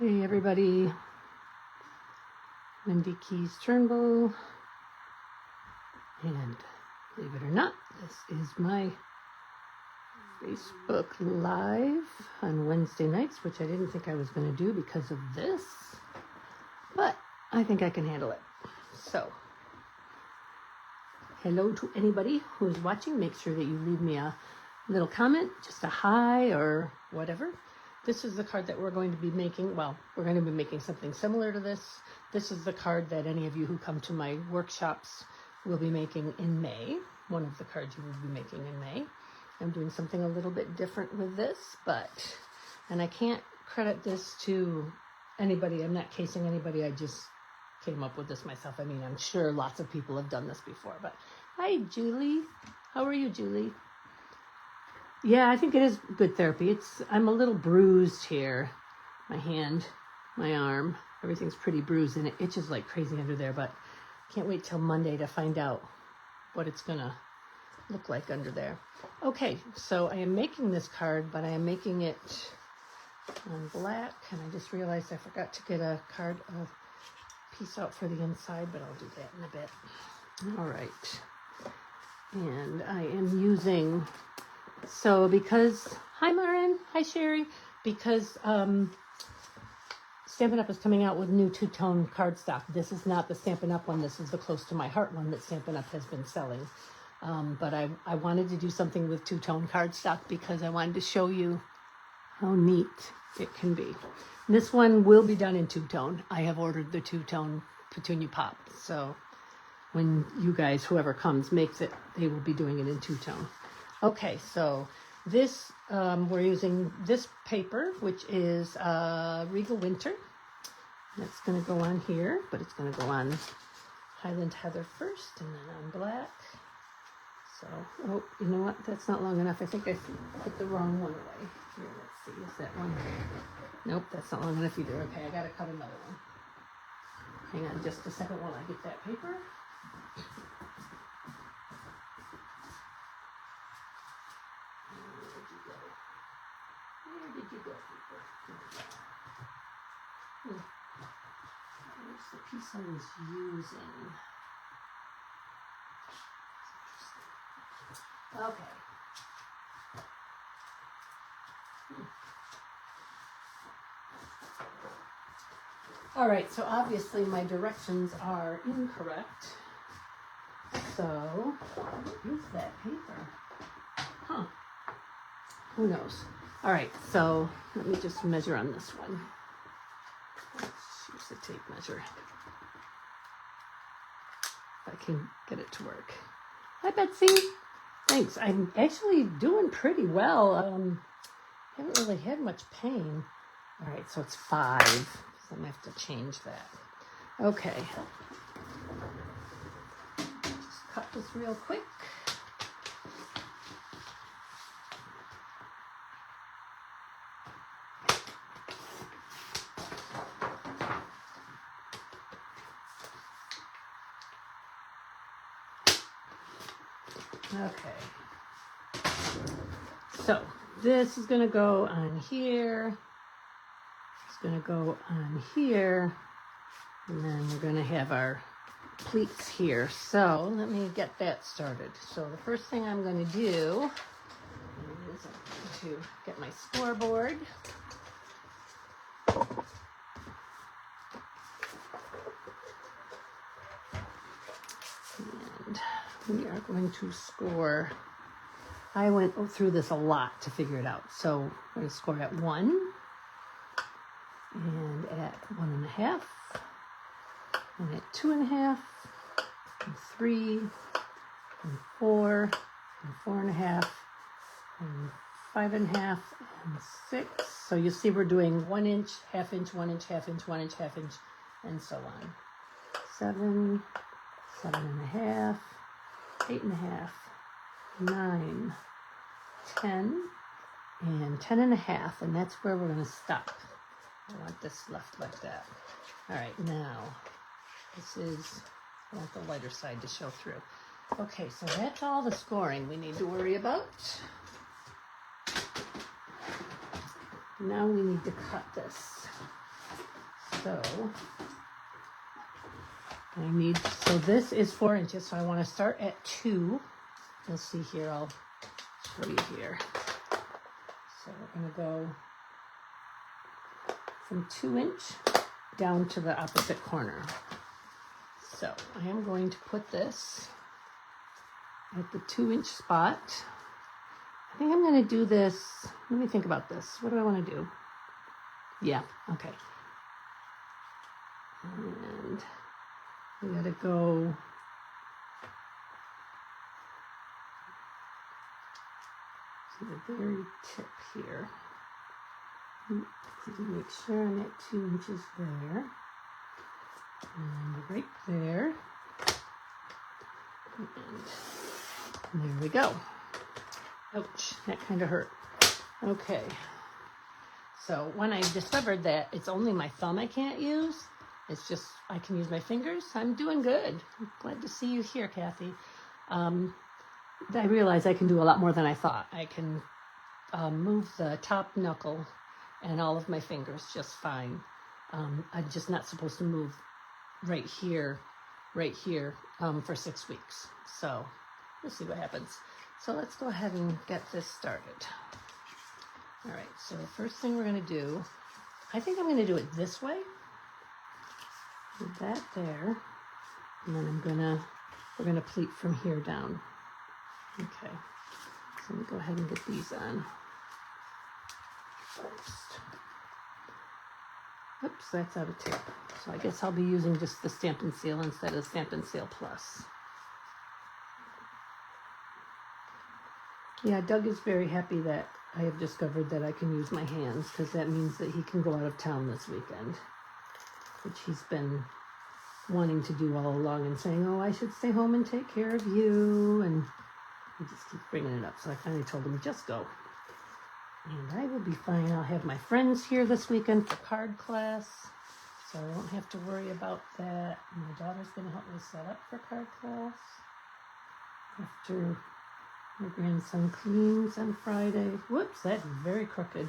Hey everybody, Wendy Keys Turnbull, and believe it or not, this is my Facebook Live on Wednesday nights, which I didn't think I was going to do because of this, but I think I can handle it. So, hello to anybody who's watching. Make sure that you leave me a little comment, just a hi or whatever. This is the card that we're going to be making. Well, we're going to be making something similar to this. This is the card that any of you who come to my workshops will be making in May. One of the cards you will be making in May. I'm doing something a little bit different with this, and I can't credit this to anybody. I'm not casing anybody. I just came up with this myself. I mean, I'm sure lots of people have done this before, but hi, Julie. How are you, Julie? Yeah, I think it is good therapy. I'm a little bruised here. My hand, my arm, everything's pretty bruised and it itches like crazy under there, but can't wait till Monday to find out what it's gonna look like under there. Okay, so I am making this card, but I am making it on black, and I just realized I forgot to get a piece out for the inside, but I'll do that in a bit. All right. And I am using... So because, hi Marin, hi Sherry, because Stampin' Up! Is coming out with new two-tone cardstock. This is not the Stampin' Up! One, this is the Close to My Heart one that Stampin' Up! Has been selling. But I wanted to do something with two-tone cardstock because I wanted to show you how neat it can be. This one will be done in two-tone. I have ordered the two-tone Petunia Pop. So when you guys, whoever comes, makes it, they will be doing it in two-tone. Okay, so this, we're using this paper, which is Regal Winter. That's going to go on here, but it's going to go on Highland Heather first, and then on black. So, oh, you know what? That's not long enough. I think I put the wrong one away. Here, let's see. Is that one? Nope, that's not long enough either. Okay, I got to cut another one. Hang on just a second while I get that paper. Where did you go, people? Where's the piece I was using? Okay. All right, so obviously my directions are incorrect. So, what is that paper? Huh. Who knows? All right, so let me just measure on this one. Let's use the tape measure. If I can get it to work. Hi, Betsy. Thanks. I'm actually doing pretty well. Haven't really had much pain. All right, so it's 5. So I'm gonna have to change that. Okay. Just cut this real quick. Okay, so this is going to go on here, it's going to go on here, and then we're going to have our pleats here. So let me get that started. So the first thing I'm going to do is I'm going to get my scoreboard. We are going to score. I went through this a lot to figure it out. So we're going to score at 1 and at 1.5 and at 2.5 and 3 and 4 and 4.5 and 5.5 and 6. So you see we're doing 1 inch, half inch, 1 inch, half inch, 1 inch, half inch, and so on. 7, 7.5. 8.5, 9, 10, and 10.5, and that's where we're going to stop. I want this left like that. All right, now, I want the lighter side to show through. Okay, so that's all the scoring we need to worry about. Now we need to cut this. So so this is 4 inches, so I want to start at 2. Let's see here, I'll show you here. So we're going to go from 2 inch down to the opposite corner. So I am going to put this at the 2 inch spot. I think I'm going to do this. Let me think about this. What do I want to do? Yeah, okay. And we got to go to the very tip here. Make sure I'm at 2 inches there. And right there. And there we go. Ouch, that kind of hurt. Okay. So when I discovered that it's only my thumb I can't use, it's just I can use my fingers, I'm doing good. I'm glad to see you here, Kathy. I realize I can do a lot more than I thought. I can move the top knuckle and all of my fingers just fine. I'm just not supposed to move right here for 6 weeks. So we'll see what happens. So let's go ahead and get this started. All right, so the first thing we're going to do, I think I'm going to do it this way. With that there. And then we're going to pleat from here down. Okay, so let me go ahead and get these on first. Oops, that's out of tape. So I guess I'll be using just the Stampin' Seal instead of Stampin' Seal Plus. Yeah, Doug is very happy that I have discovered that I can use my hands, because that means that he can go out of town this weekend, which he's been wanting to do all along and saying, oh, I should stay home and take care of you, and he just keeps bringing it up. So I finally told him, just go. And I will be fine. I'll have my friends here this weekend for card class, so I won't have to worry about that. My daughter's going to help me set up for card class after my grandson cleans on Friday. Whoops, that's very crooked.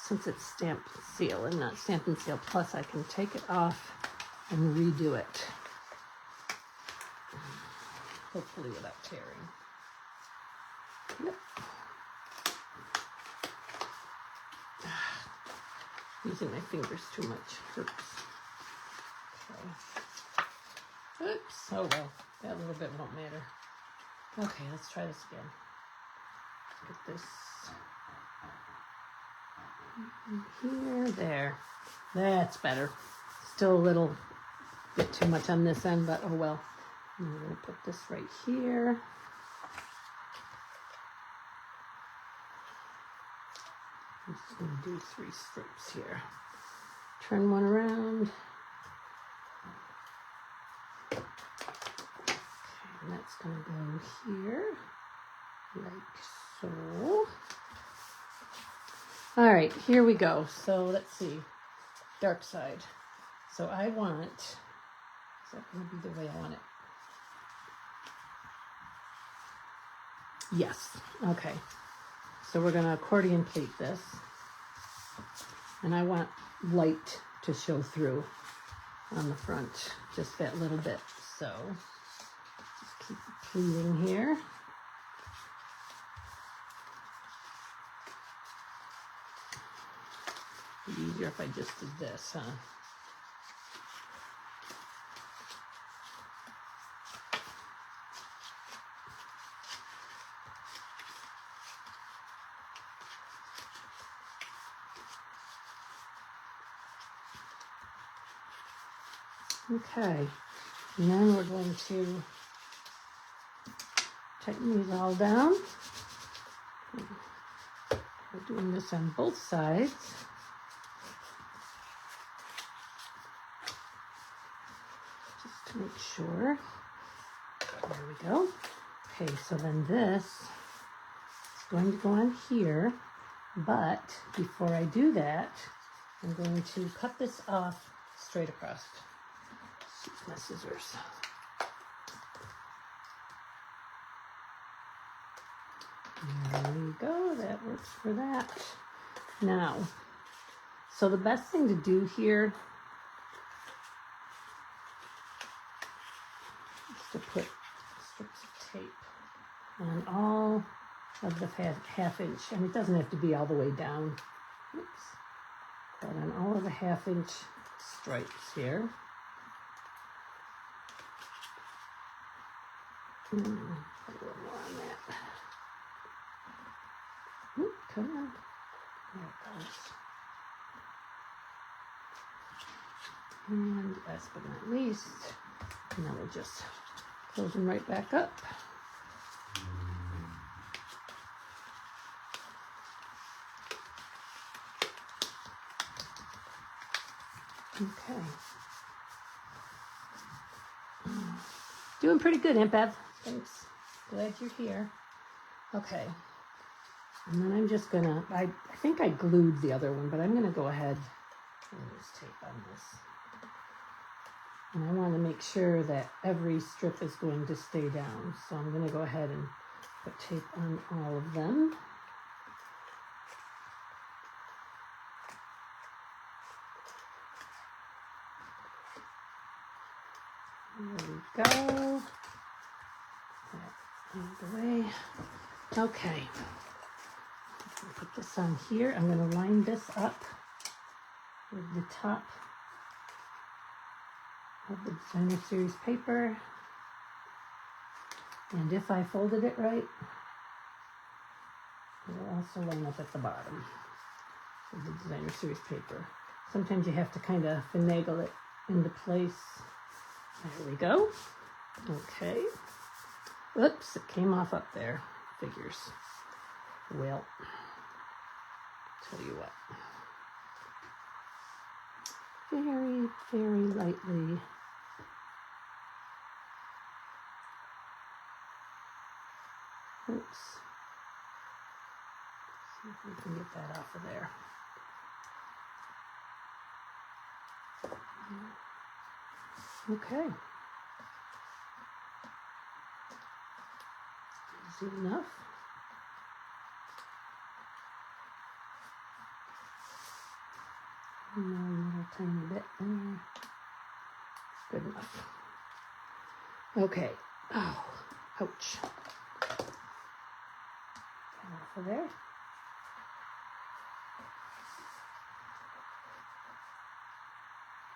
Since it's Stampin' Seal and not Stampin' Seal Plus, I can take it off and redo it. Hopefully without tearing. Yep. Using my fingers too much hurts. Okay. Oops, oh well, that little bit won't matter. Okay, let's try this again. Get this here, there. That's better. Still a little bit too much on this end, but oh well. I'm going to put this right here. I'm just going to do 3 strips here. Turn one around. And that's going to go here, like so. All right, here we go. So let's see, dark side. So I want, is that going to be the way I want it? Yes, okay. So we're going to accordion pleat this. And I want light to show through on the front, just that little bit. So keep pleating here. It'd be easier if I just did this, huh? Okay, and then we're going to tighten these all down. We're doing this on both sides. Just to make sure. There we go. Okay, so then this is going to go on here, but before I do that, I'm going to cut this off straight across. Use my scissors. There we go, that works for that. Now, So the best thing to do here is to put strips of tape on all of the half inch, and it doesn't have to be all the way down. Oops. But on all of the half-inch stripes here. Put a little more on that. Ooh, come on. There it goes. And last but not least, now we'll just close them right back up. Okay. Doing pretty good, Aunt Bev. Thanks. Glad you're here. Okay. And then I'm just gonna, I think I glued the other one, but I'm gonna go ahead and use tape on this. And I want to make sure that every strip is going to stay down. So I'm gonna go ahead and put tape on all of them. There we go. That out of the way. Okay. Put this on here. I'm going to line this up with the top of the Designer Series paper. And if I folded it right, it will also line up at the bottom of the Designer Series paper. Sometimes you have to kind of finagle it into place. There we go. Okay. Oops, it came off up there. Figures. Well, tell you what. Very, very lightly. Oops. See if we can get that off of there. Okay. Easy enough. A little tiny bit there. Good enough. Okay. Oh, ouch. Get off of there.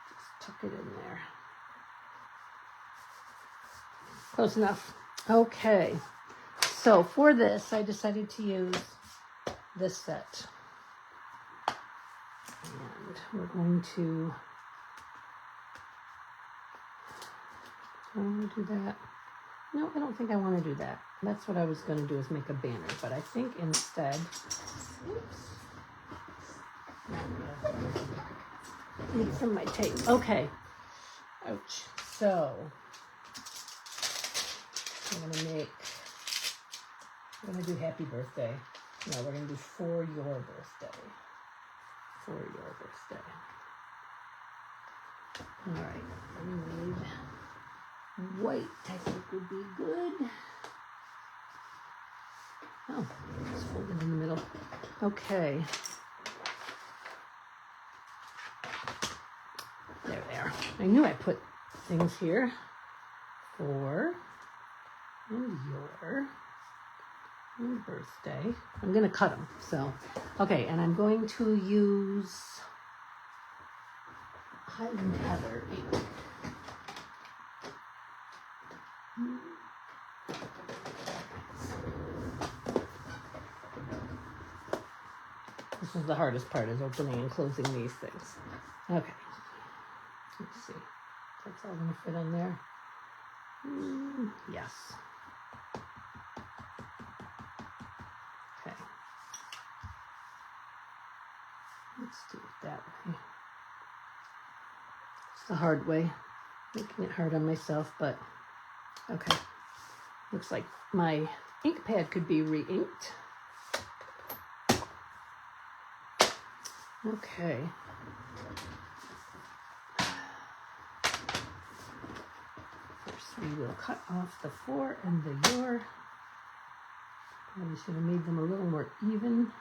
Just tuck it in there. Close enough. Okay. So for this, I decided to use this set. And we're going to, do I want to do that? No, I don't think I want to do that. That's what I was going to do, is make a banner. But I think instead, oops, need some of my tape. Okay. Ouch. So, I'm going to do happy birthday. No, we're going to do for your birthday. For your birthday. All right. We need white, I think would be good. Oh, just fold it in the middle. Okay. There they are. I knew I put things here. For and your birthday. I'm going to cut them. So, okay, and I'm going to use Highland Heather ink. This is the hardest part, is opening and closing these things. Okay. Let's see. That's all going to fit on there. Yes. Okay. Let's do it that way. It's the hard way. Making it hard on myself, but okay. Looks like my ink pad could be re-inked. Okay. First we will cut off the for and the your. Probably should have made them a little more even.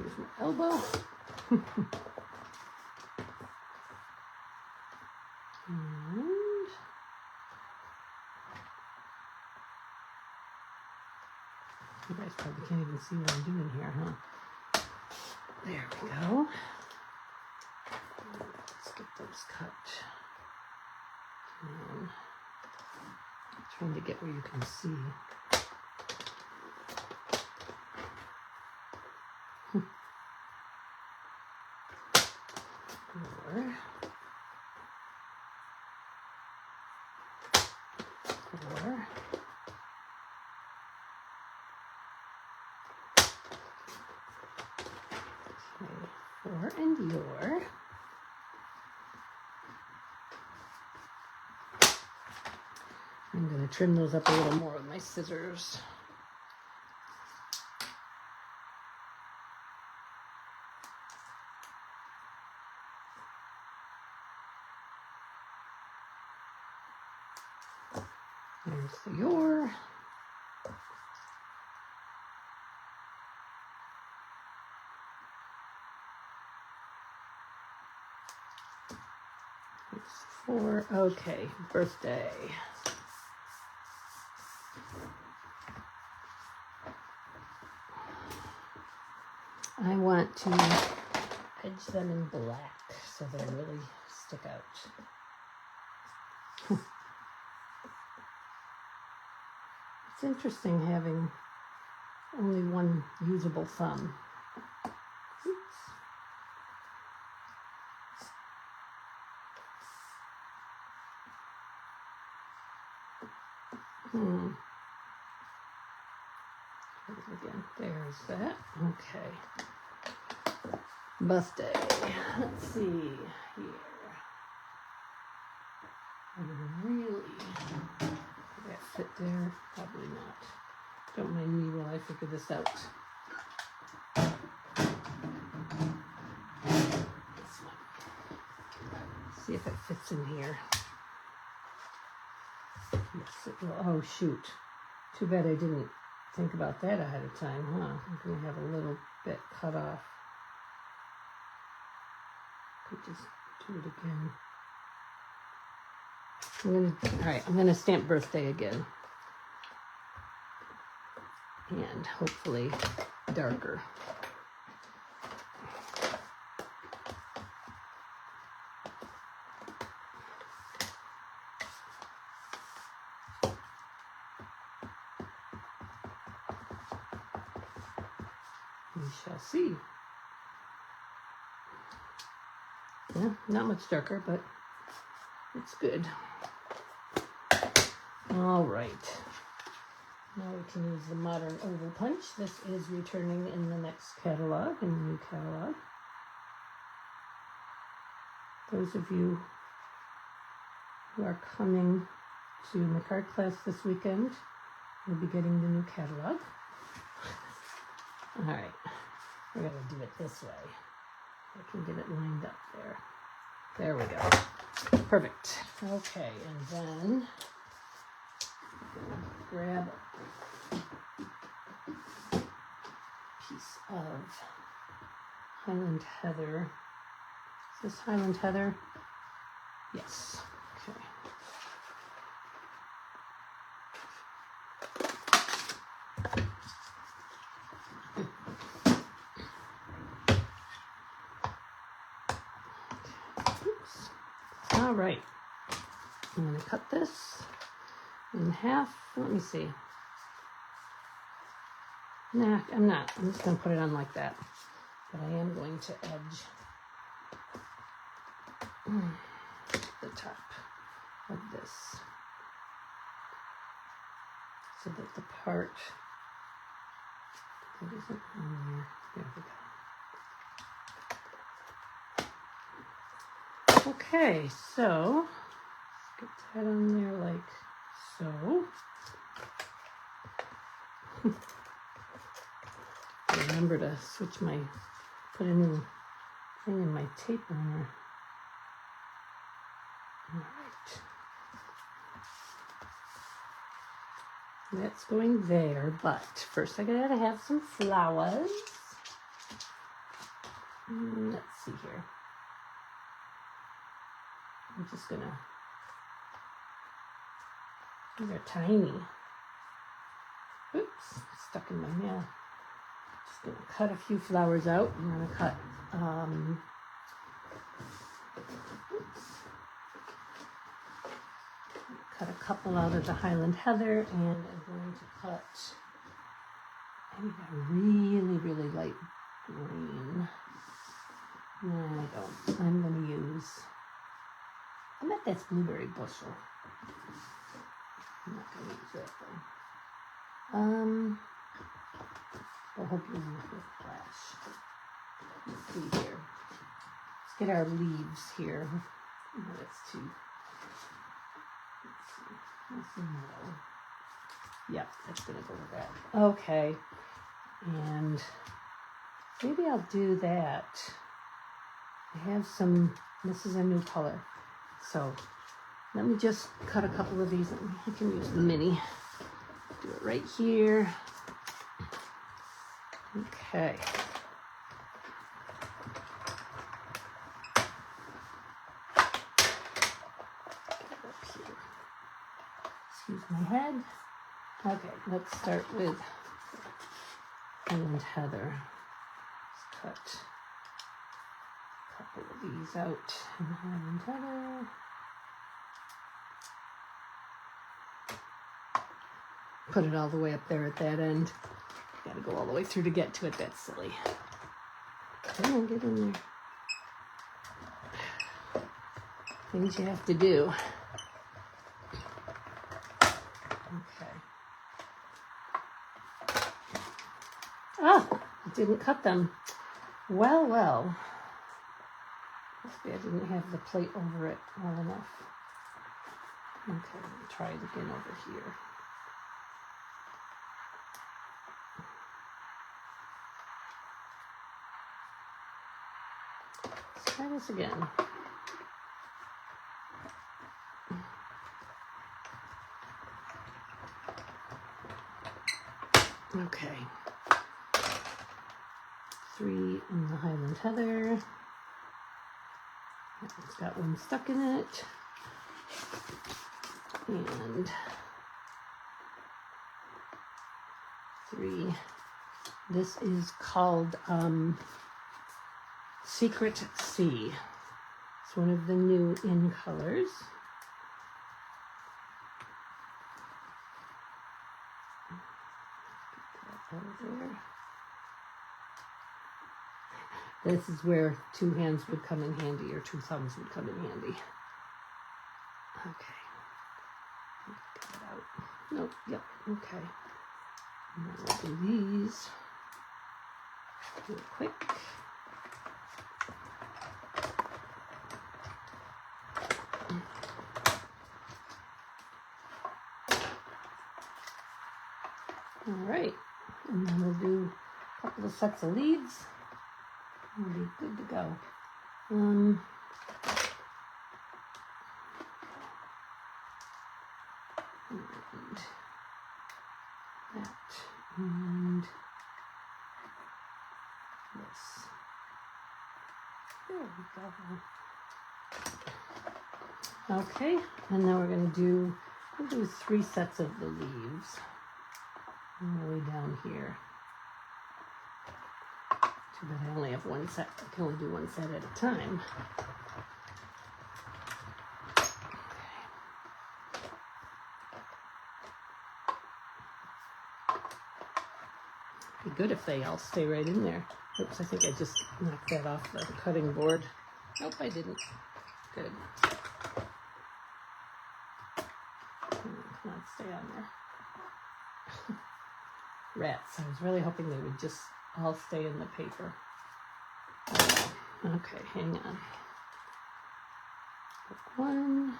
Here's my elbow. And you guys probably can't even see what I'm doing here, huh? There we go. Let's get those cut. And trying to get where you can see. Four and your. I'm going to trim those up a little more with my scissors. There's the your. For, okay, birthday. I want to edge them in black so they really stick out. It's interesting having only one usable thumb. Again, there's that. Okay. Birthday. Let's see here. I would really did that fit there? Probably not. Don't mind me while I figure this out. This one. See if it fits in here. Yes, it will. Oh, shoot. Too bad I didn't think about that ahead of time, huh? I'm going to have a little bit cut off. Could just do it again. I'm going to stamp birthday again. And hopefully darker. We shall see. Yeah, not much darker, but it's good. All right. Now we can use the modern oval punch. This is returning in the next catalog, in the new catalog. Those of you who are coming to my card class this weekend will be getting the new catalog. All right, we're going to do it this way. I can get it lined up there. There we go. Perfect. Okay, and then grab a piece of Highland Heather. Is this Highland Heather? Yes. Okay. All right, I'm going to cut this in half. Let me see. Nah, I'm not. I'm just going to put it on like that. But I am going to edge the top of this so that the part that isn't on there we go. Okay, so let's get that on there like so. Remember to switch my, put a new thing in my tape runner. All right. That's going there, but first I gotta have some flowers. Let's see here. I'm just gonna, these are tiny. Oops, stuck in my nail. Just gonna cut a few flowers out. I'm gonna cut, cut a couple out of the Highland Heather, and I'm going to cut, I need a really, really light green. No, I don't. I'm going to use, I bet that's blueberry bushel. I'm not going to use that though. I hope you use this flash. Let's see here. Let's get our leaves here. No, that's too. Let's see. That's the middle. Yep, that's gonna go with that. Okay, and maybe I'll do that. I have some. This is a new color, so let me just cut a couple of these. I can use the mini. Do it right here. Okay. Excuse my head. Okay, let's start with Highland Heather. Let's cut a couple of these out in Highland Heather. Put it all the way up there at that end. Gotta go all the way through to get to it. That's silly. Come on, get in there. Things you have to do. Okay. Ah, I didn't cut them. Well, well. Must be I didn't have the plate over it well enough. Okay, let me try it again over here. Let's try this again. Okay. 3 in the Highland Heather. It's got one stuck in it. And 3. This is called Secret Sea. It's one of the new in colors. Put that over there. This is where 2 hands would come in handy, or 2 thumbs would come in handy. Okay. Get it out. Nope, yep, okay. And then we'll do these. Do it quick. All right, and then we'll do a couple of sets of leaves. We'll be good to go. And that, and this. There we go. Okay, and then we're going to do, we'll do 3 sets of the leaves. All the way down here. Too bad I only have 1 set. I can only do 1 set at a time. Okay. Be good if they all stay right in there. Oops, I think I just knocked that off the cutting board. Nope, I didn't. Good. Come on, stay on there. Rats. I was really hoping they would just all stay in the paper. Okay, hang on. 1,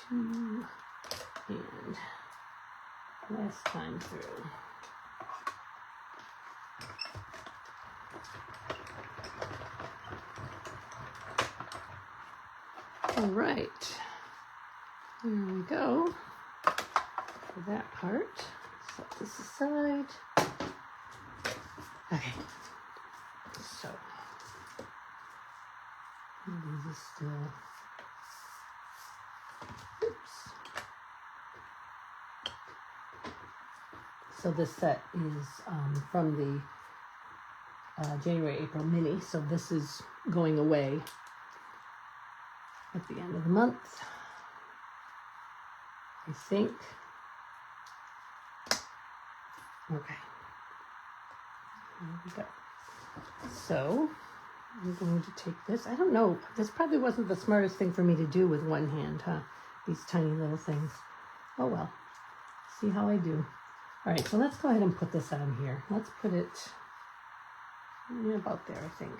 2, and last time through. All right, there we go. For that part, set this aside. Okay, so these are still, oops. So this set is from the January, April mini. So this is going away at the end of the month, I think. Okay. Here we go. So I'm going to take this. I don't know. This probably wasn't the smartest thing for me to do with one hand, huh? These tiny little things. Oh well. See how I do. All right, so let's go ahead and put this on here. Let's put it about there, I think.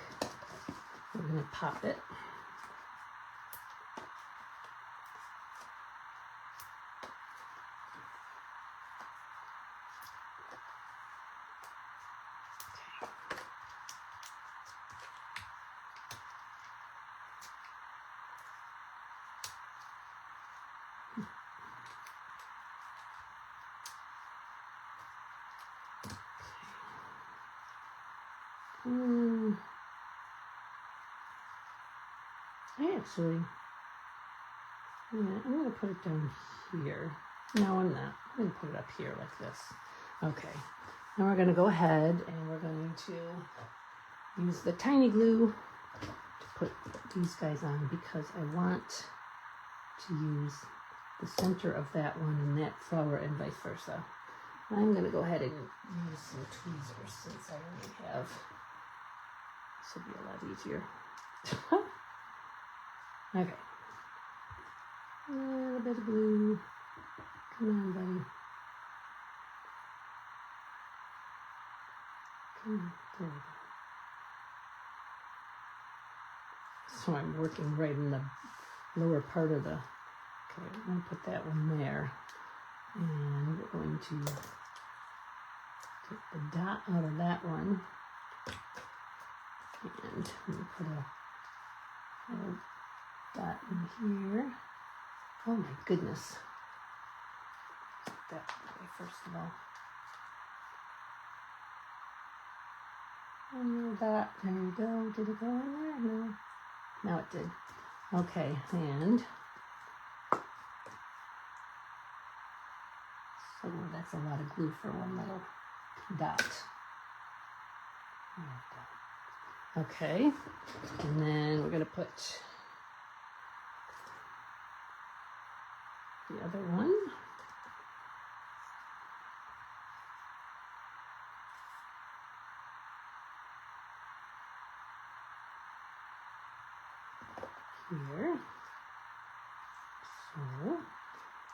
We're going to pop it. I'm going to put it down here. No, I'm not. I'm going to put it up here like this. Okay. Now we're going to go ahead and we're going to use the tiny glue to put these guys on because I want to use the center of that one and that flower and vice versa. I'm going to go ahead and use some tweezers since I already have. This will be a lot easier. Okay. A little bit of glue. Come on, buddy. Come on. There we go. So I'm working right in the lower part of the... Okay, I'm going to put that one there. And we're going to take the dot out of that one. And I'm going to put a little dot in here. Oh my goodness. Put that away first of all. And little dot. There you go. Did it go in there? No. Now it did. Okay, and so that's a lot of glue for one little dot. Okay, and then we're going to put the other one. Here. So,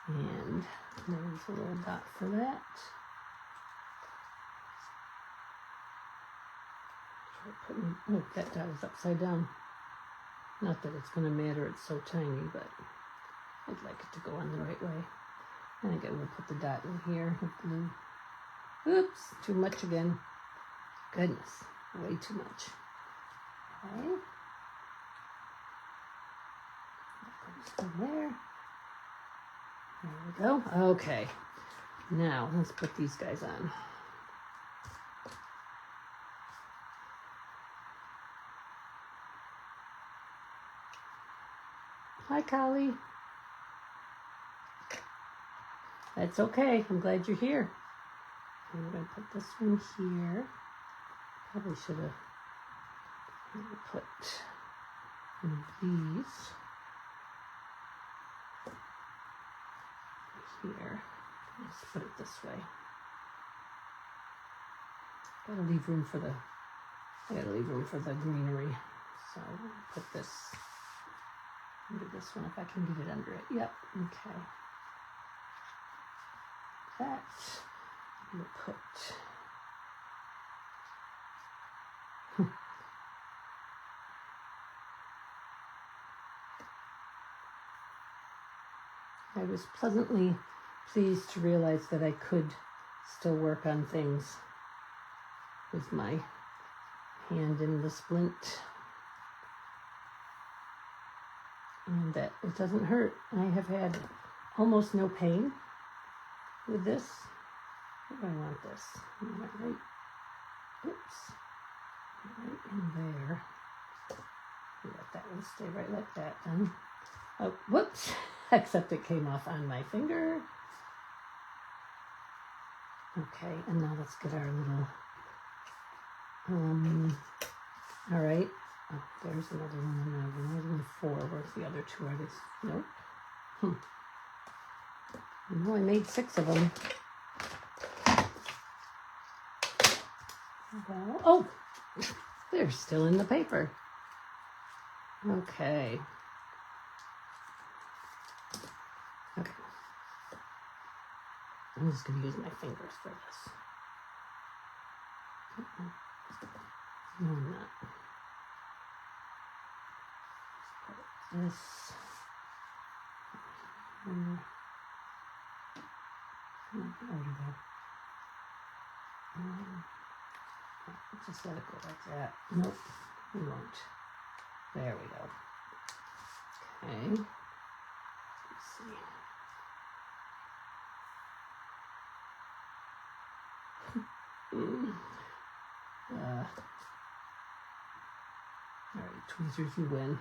and there's a little dot for that. Oh, that dot is upside down. Not that it's going to matter, it's so tiny, but I'd like it to go on the right way. And again, we'll put the dot in here with glue. Oops, too much again. Goodness, way too much. Okay. That goes in there. There we go. Okay. Now, let's put these guys on. Hi, Collie. That's okay. I'm glad you're here. And we're going to put this one here. Probably should have put one of these here. Let's put it this way. I gotta leave room for the greenery. So I'm going to put this under this one if I can get it under it. Yep, okay. That I'm going to put I was pleasantly pleased to realize that I could still work on things with my hand in the splint. And that it doesn't hurt. I have had almost no pain with this. I want this. Right Oops. Right in there. Let that one stay right like that then. Oh, whoops. Except it came off on my finger. Okay, and now let's get our little, all right. Oh, there's another one. There's only 4. Where's the other 2? Are these? Nope. No, I made 6 of them. Well, oh, they're still in the paper. Okay. Okay. I'm just going to use my fingers for this. No, I'm not. This. Just let it go like that. Nope, we won't. There we go. Okay. Let's see. All right, tweezers, you win.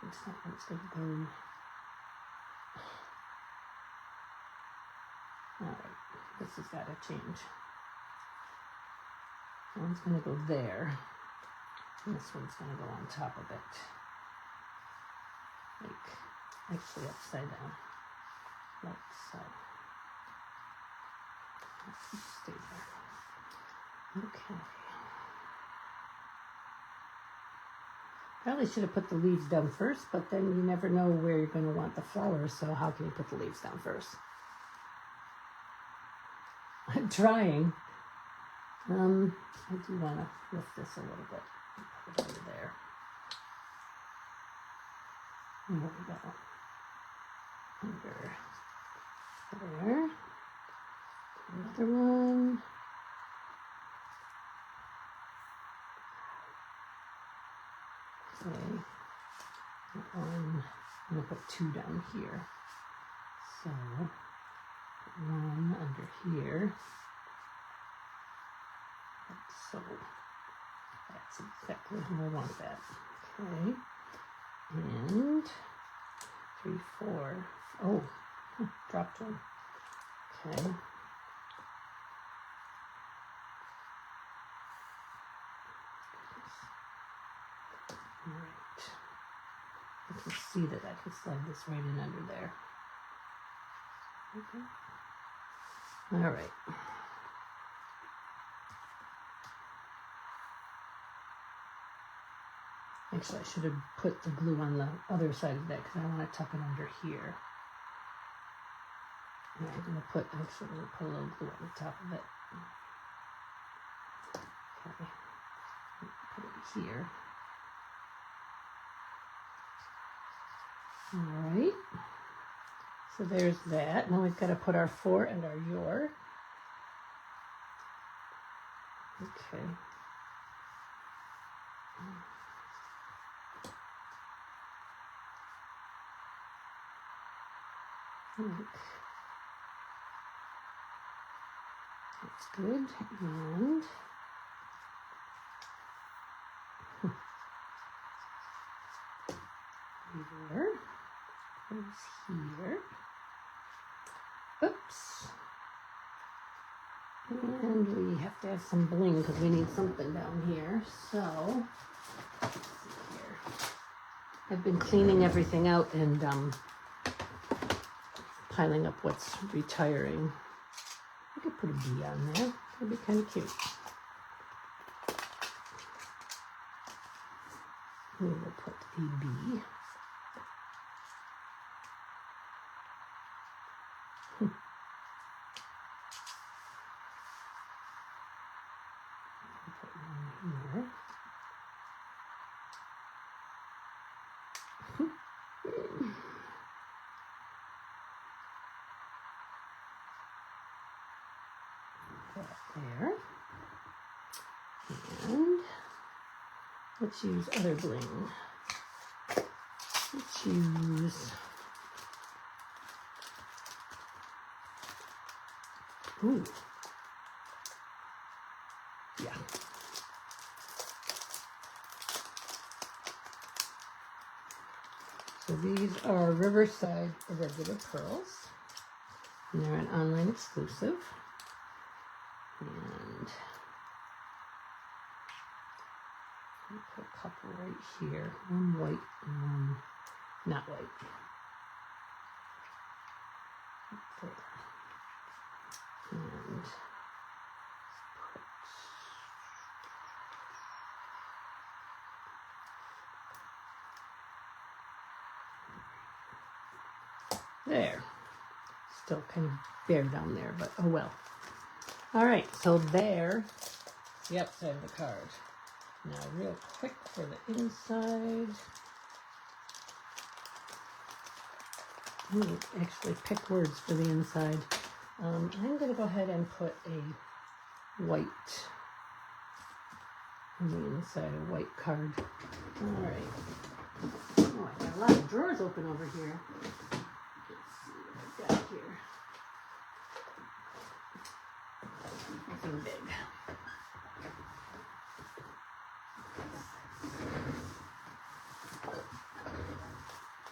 It's going to go. All right, this has got to change. One's going to go there. And this one's going to go on top of it. Like, actually upside down. Like so. Stay there. Okay. Probably should have put the leaves down first, but then you never know where you're going to want the flowers, so how can you put the leaves down first? I'm trying. I do want to lift this a little bit. Put it over there. There we go. Under there. Another one. Okay. That one. I'm going to put 2 down here. So, 1 under here. So, that's exactly how I want that. Okay. And 3, 4. Oh, dropped one. Okay. All right. You can see that I can slide this right in under there. Okay. All right. Actually, I should have put the glue on the other side of that because I want to tuck it under here. And I'm going to put, actually, I'm going to put a little glue on the top of it. Okay. Put it here. All right. So there's that. Now we've got to put our for and our your. Okay. That's good. And here goes here. Oops. And we have to have some bling because we need something down here. So, let's see here. I've been cleaning everything out and piling up what's retiring. I could put a bee on there. That'd be kind of cute. We will put a bee. Put one here. There. And let's use other bling. Let's use Ooh. Yeah. So these are Riverside Irregular Pearls. And they're an online exclusive. And I'll put a couple right here. One white and one not white. There. And there. Still kind of bare down there, but oh well. All right, so there, the outside of the card. Now, real quick for the inside. I'm going to actually pick words for the inside. I'm going to go ahead and put a white on the inside, a white card. All right. Oh, I got a lot of drawers open over here. Let's see what I've got here. Nothing big.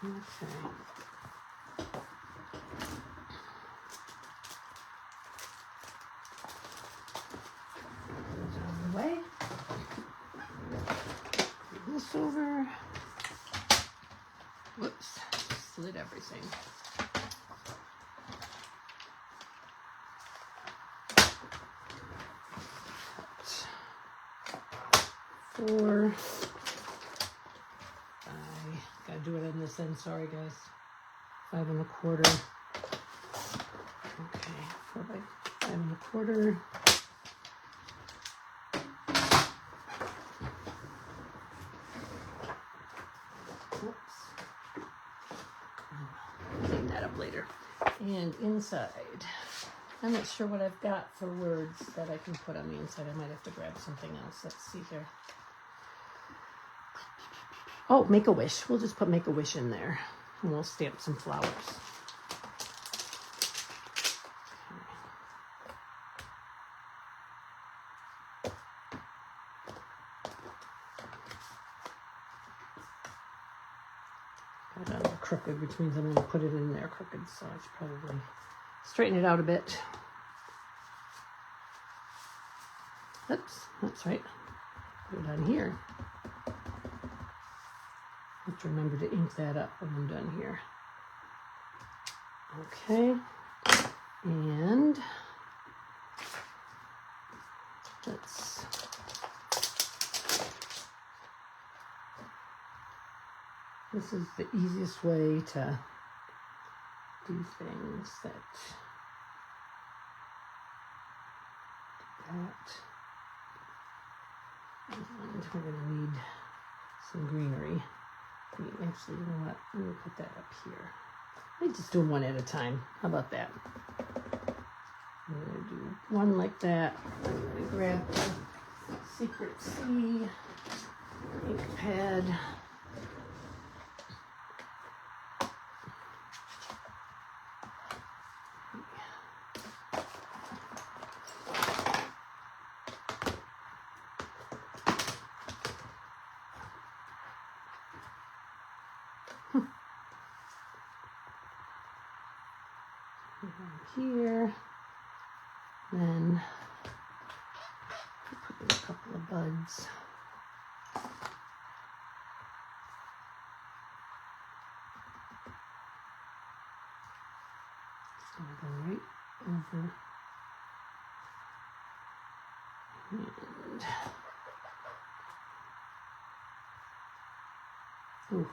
Okay. Goes out of the way. Move this over. Whoops, slid everything. Four. Gotta do it on this end, sorry guys. 5 1/4. Okay, 4 by 5 1/4. Oops. Clean that up later. And inside, I'm not sure what I've got for words that I can put on the inside. I might have to grab something else. Let's see here. Oh, Make-A-Wish. We'll just put Make-A-Wish in there. And we'll stamp some flowers. Got it a little crooked, which means I'm going to put it in there crooked, so I should probably straighten it out a bit. Oops, that's right. Put it on here. I have to remember to ink that up when I'm done here. Okay, and let's this is the easiest way to do things that and we're going to need some greenery. Actually, you know what? I'm going to put that up here. Let me just do them one at a time. How about that? I'm going to do one like that. I'm going to grab the Secret C ink pad. Here, then put in a couple of buds. It's going to go right over. And oh,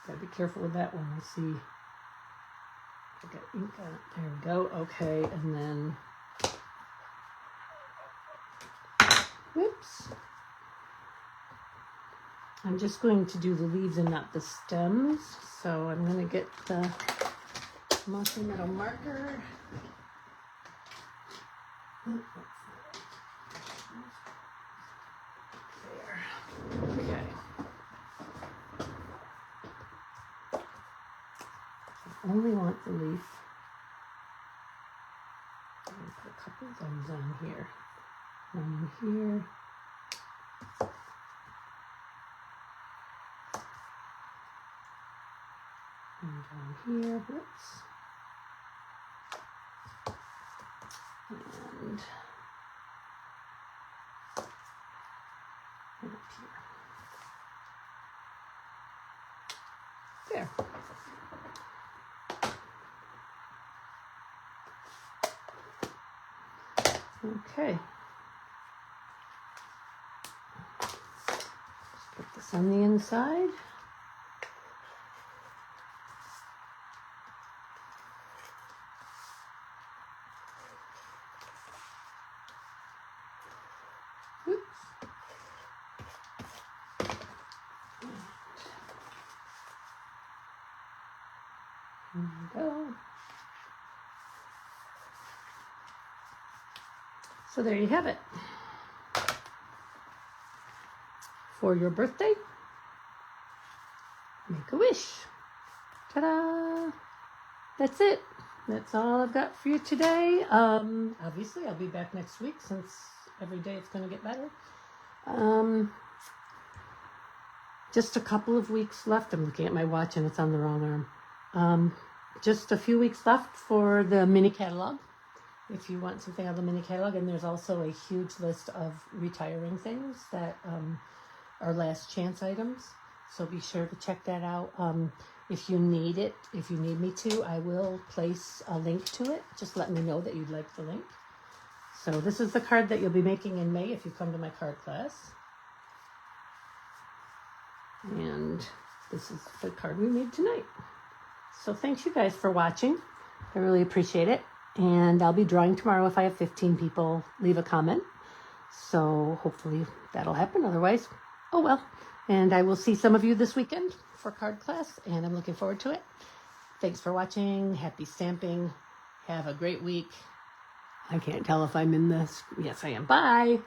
gotta be careful with that one. I see. I got ink on it. There we go. Okay, and then whoops. I'm just going to do the leaves and not the stems. So I'm going to get the mossy metal marker. There. Okay. Only want the leaf. I'm going to put a couple of them down here. One here. And down here. Whoops. And up here. There. Okay. Just put this on the inside. Oops. There we go. So there you have it. For your birthday, make a wish. Ta-da! That's it. That's all I've got for you today. Obviously, I'll be back next week since every day it's going to get better. Just a couple of weeks left. I'm looking at my watch and it's on the wrong arm. Just a few weeks left for the mini catalog. If you want something out of the mini catalog, and there's also a huge list of retiring things that are last chance items. So be sure to check that out. If you need it, if you need me to, I will place a link to it. Just let me know that you'd like the link. So this is the card that you'll be making in May if you come to my card class. And this is the card we made tonight. So thanks you guys for watching. I really appreciate it. And I'll be drawing tomorrow if I have 15 people leave a comment. So hopefully that'll happen. Otherwise, oh well. And I will see some of you this weekend for card class, and I'm looking forward to it. Thanks for watching. Happy stamping. Have a great week. I can't tell if I'm in this. Yes, I am. Bye.